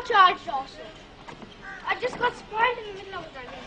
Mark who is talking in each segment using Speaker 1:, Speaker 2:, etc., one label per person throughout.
Speaker 1: not charged also. I just got spoiled in the middle of the running.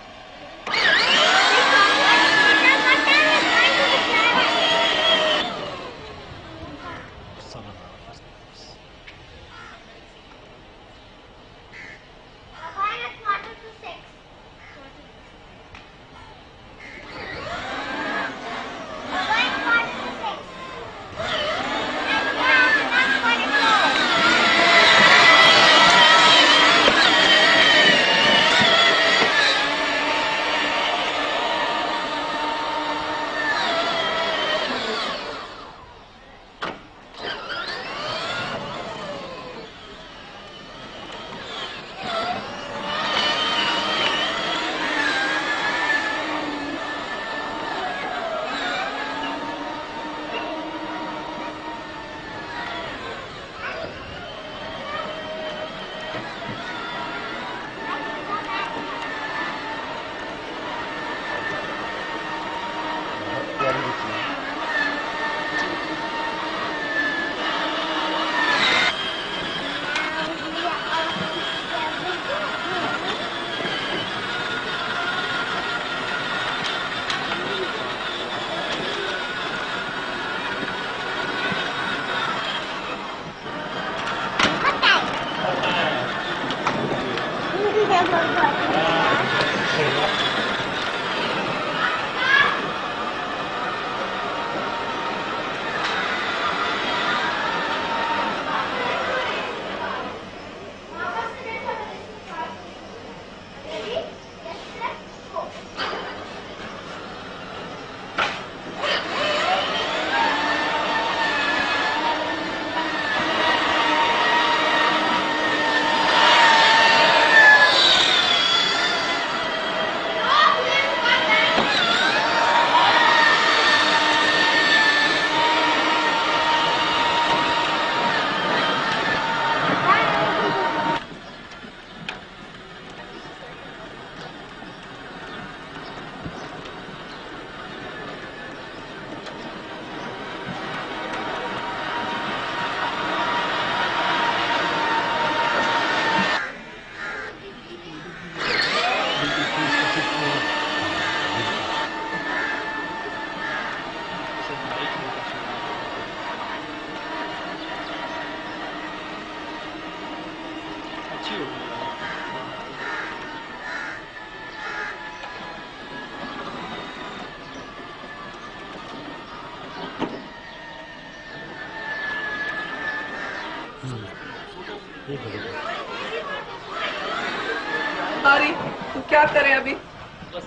Speaker 2: Mari, तू क्या करे अभी?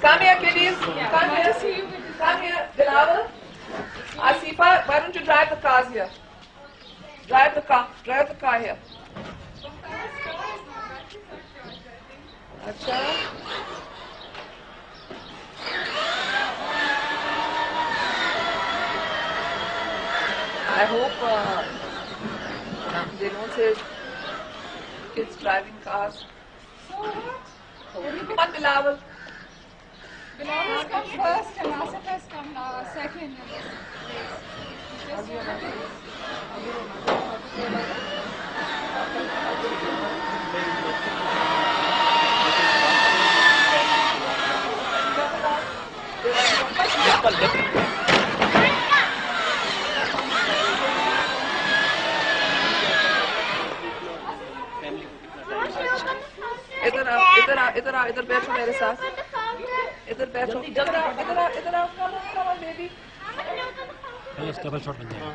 Speaker 2: Come here, kiddies. Come here. Come here, Bilal. Asifa, why don't you drive the cars here? Drive the car. Drive the car here. अच्छा. I hope they don't say kids driving cars. Come on, Bilal.
Speaker 3: Bilal come first and Asif has come second.
Speaker 2: इधर बैठो मेरे साथ इधर बैठो इधर आओ come on baby
Speaker 4: बस डबल शॉट बन जाएगा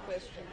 Speaker 2: question